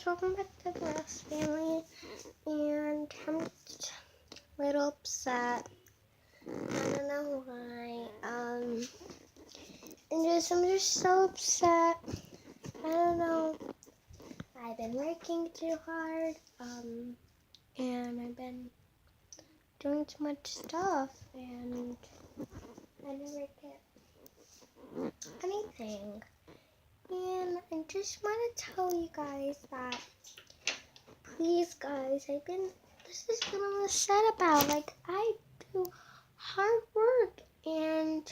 Welcome back to the Grass Family, and I'm just a little upset. I don't know why. I'm just so upset. I don't know. I've been working too hard, and I've been doing too much stuff, and I never get anything. And I just want to tell you guys that, please, guys, this is what I'm upset about. Like, I do hard work, and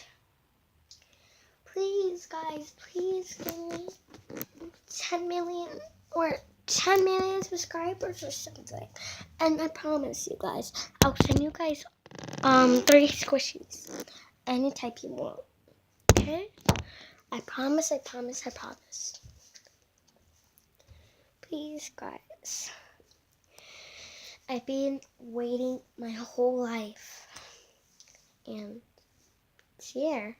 please, guys, please give me 10 million or 10 million subscribers or something. And I promise you guys, I'll send you guys 30 squishies, any type you want. Okay? I promise. Please, guys. I've been waiting my whole life, and it's here.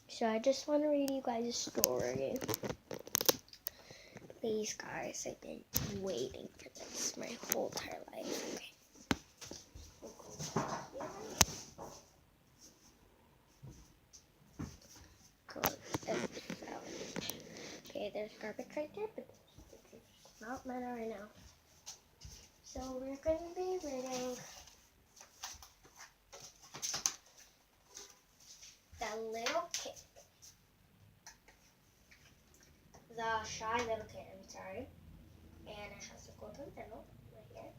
So I just want to read you guys a story. Please, guys, I've been waiting for this my whole entire life. Okay. Okay, there's garbage right there, but it's not matter right now. So we're going to be reading The Little Kitten. The Shy Little Kitten, sorry. And it has a golden middle right here.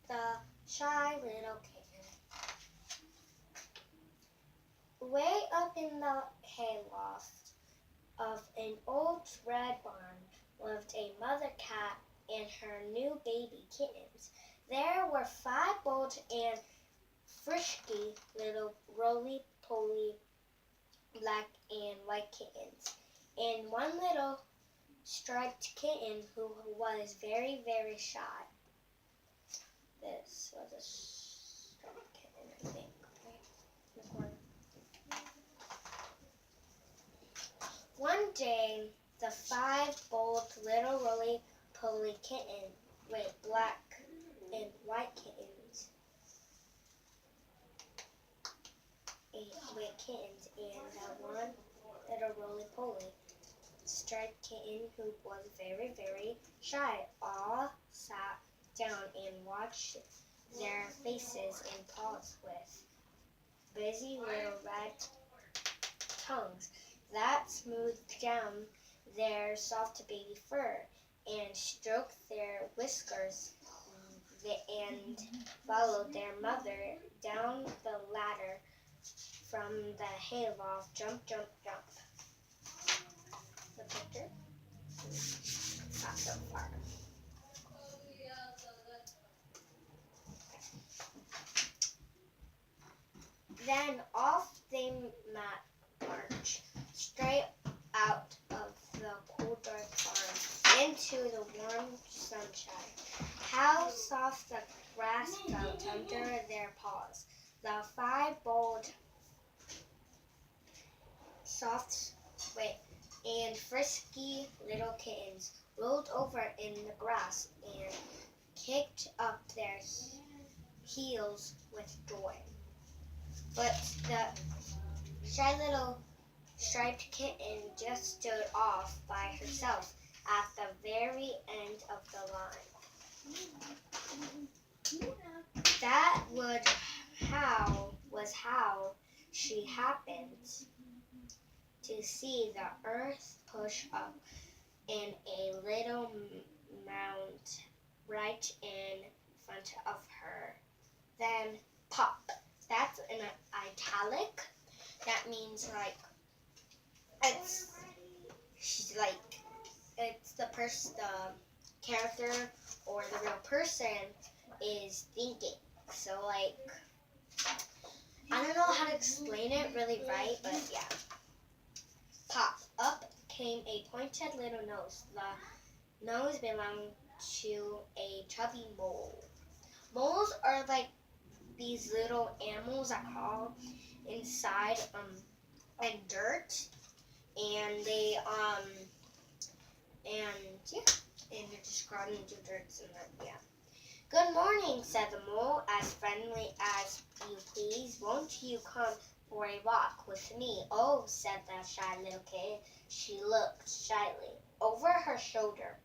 The Shy Little Kitten. Way up in the hayloft of an old red barn lived a mother cat and her new baby kittens. There were 5 bold and frisky little roly-poly black and white kittens, and one little striped kitten who was very, very shy. This was a striped kitten, I think. This one. One day, the 5 bold little roly-poly kittens with black and white kittens and the one little roly-poly striped kitten who was very, very shy all sat down and watched their faces and paws with busy little red tongues that smoothed down their soft baby fur and stroked their whiskers and followed their mother down the ladder from the hayloft. Jump, jump, jump. The picture? Not so far. Then off they march, straight out of the cool dark barn into the warm sunshine. How soft the grass felt under their paws. The 5 bold, soft, and frisky little kittens rolled over in the grass and kicked up their heels with joy. But the shy little striped kitten just stood off by herself at the very end of the line. That was how she happened to see the earth push up in a little mound right in front of her. Then pop. That's in italic. That means it's the character or the real person is thinking. So I don't know how to explain it really right, but yeah. Pop. Up came a pointed little nose. The nose belonged to a chubby mole. Moles are like these little animals that crawl inside and dirt, and they and yeah, and they're just crawling into dirt and then yeah. Good morning, said the mole, as friendly as you please. Won't you come for a walk with me? Oh, said the shy little kitten. She looked shyly over her shoulder.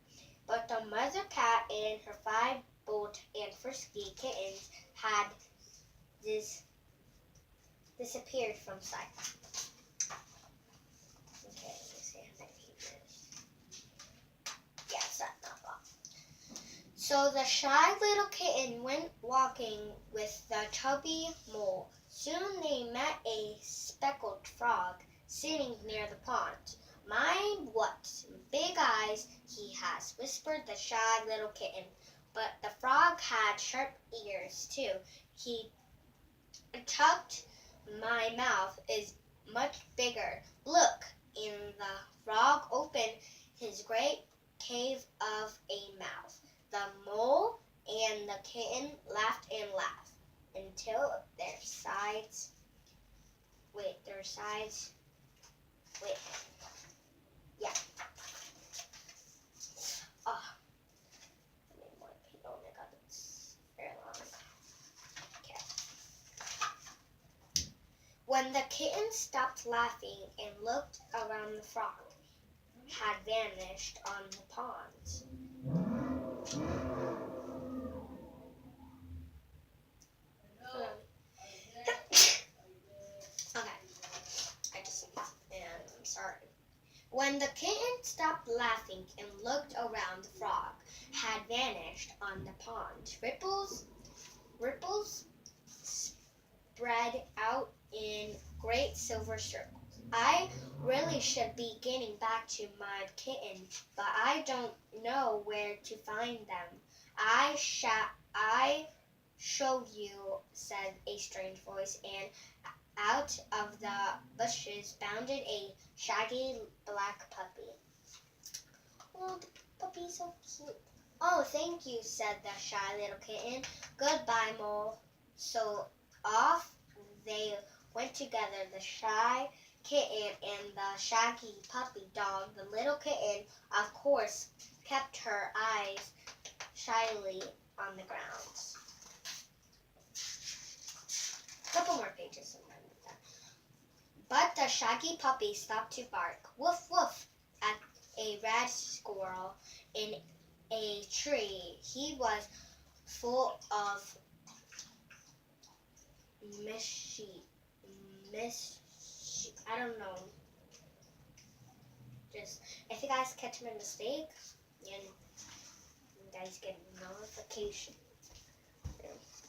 But the mother cat and her 5 bold and frisky kittens had disappeared from sight. Okay, let me see how many pages. Yes, that's not long. So the shy little kitten went walking with the chubby mole. Soon they met a speckled frog sitting near the pond. My, what big eyes he has, whispered the shy little kitten. But the frog had sharp ears, too. He tucked, my mouth is much bigger. Look, and the frog opened his great cave of a mouth. The mole and the kitten laughed and laughed until their sides, wait, yeah. Oh, I need more paint. Oh my god, it's very long. Okay. When the kitten stopped laughing and looked around, the frog had vanished on the pond. Okay, I just and I'm sorry. When the kitten stopped laughing and looked around, the frog had vanished on the pond. Ripples spread out in great silver circles. I really should be getting back to my kitten, but I don't know where to find them. I show you, said a strange voice, and out of the bushes bounded a shaggy black puppy. Oh, the puppy's so cute. Oh, thank you, said the shy little kitten. Goodbye, mole. So off they went together, the shy kitten and the shaggy puppy dog. The little kitten, of course, kept her eyes shyly on the ground. A couple more pages and then we're done. But the shaggy puppy stopped to bark, woof woof, at a red squirrel in a tree. He was full of I don't know. Just if you guys catch my mistake, and you guys get a notification.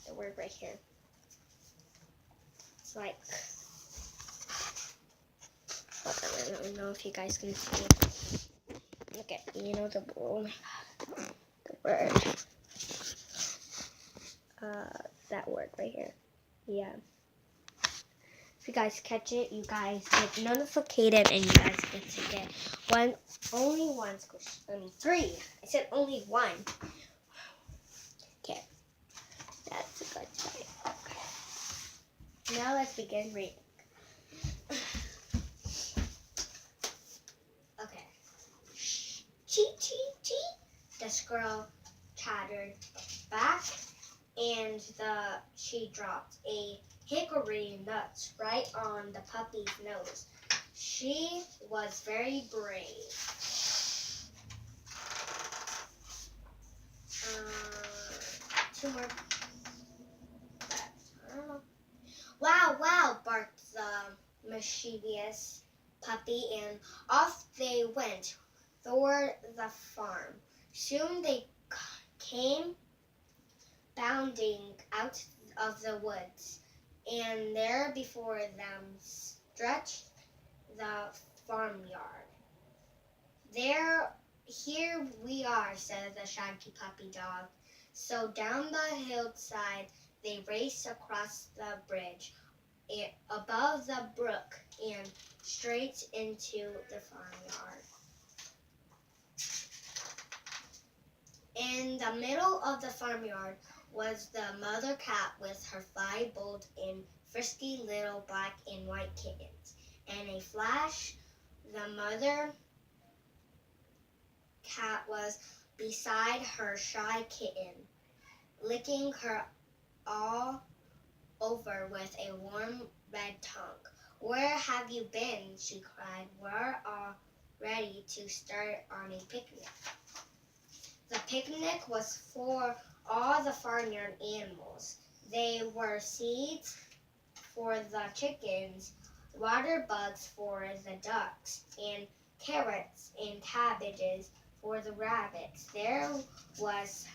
The word right here. It's like, I don't know if you guys can see. Look at, you know, the word. That word right here. Yeah. If you guys catch it, you guys get notified and you guys get to get only one squish. I mean 3. I said only 1. Okay. That's a good sign. Okay. Now let's begin reading. Okay. Chee chee chee. The squirrel chattered back and she dropped a hickory nut right on the puppy's nose. She was very brave. 2 more. Wow, wow, barked the mischievous puppy, and off they went toward the farm. Soon they came bounding out of the woods, and there before them stretched the farmyard. Here we are, said the shaggy puppy dog. So down the hillside they raced across the bridge, above the brook, and straight into the farmyard. In the middle of the farmyard was the mother cat with her 5 bold and frisky little black and white kittens. In a flash, the mother cat was beside her shy kitten, licking her all over with a warm red tongue. "Where have you been?" she cried. "We're all ready to start on a picnic." The picnic was for all the farmyard animals. They were seeds for the chickens, water bugs for the ducks, and carrots and cabbages for the rabbits. There was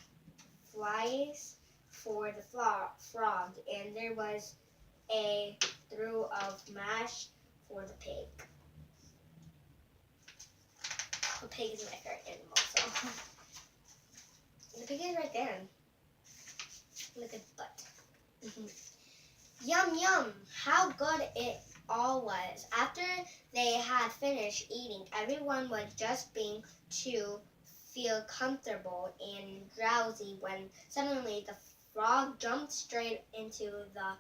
flies for the frog, and there was a through of mash for the pig. The pig is my favorite animal, so the pig is right there. Look at the butt. Yum, yum! How good it all was. After they had finished eating, everyone was just beginning to feel comfortable and drowsy when suddenly the frog jumped straight into the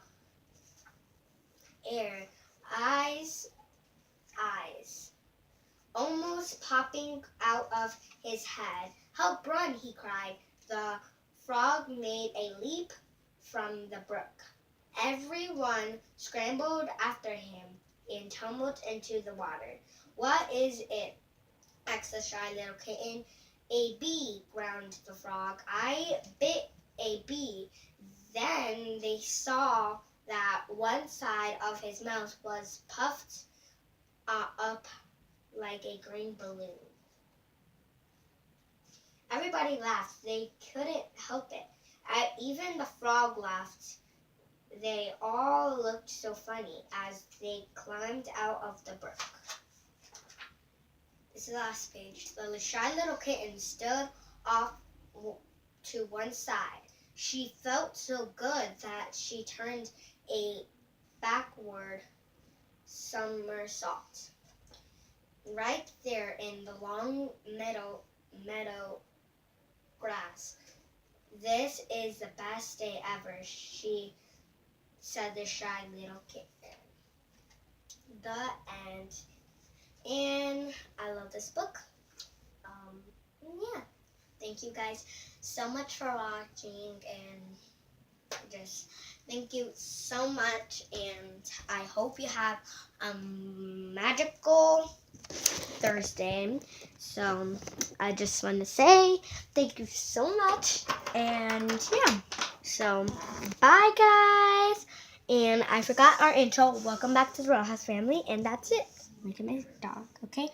air, eyes, almost popping out of his head. "Help, run!" he cried. The frog made a leap from the brook. Everyone scrambled after him and tumbled into the water. "What is it?" asked the shy little kitten. "A bee," groaned the frog. "I bit a bee." Then they saw that one side of his mouth was puffed up like a green balloon. Everybody laughed. They couldn't help it. Even the frog laughed. They all looked so funny as they climbed out of the brook. This is the last page. The shy little kitten stood off to one side. She felt so good that she turned a backward somersault. Right there in the long meadow grass. "This is the best day ever," said the shy little kitten. The end. And I love this book. Yeah. Thank you guys so much for watching, and just thank you so much, and I hope you have a magical Thursday. So I just want to say thank you so much, and yeah. So bye guys. And I forgot our intro. Welcome back to the Rojas family, and that's it. Look at my dog, okay?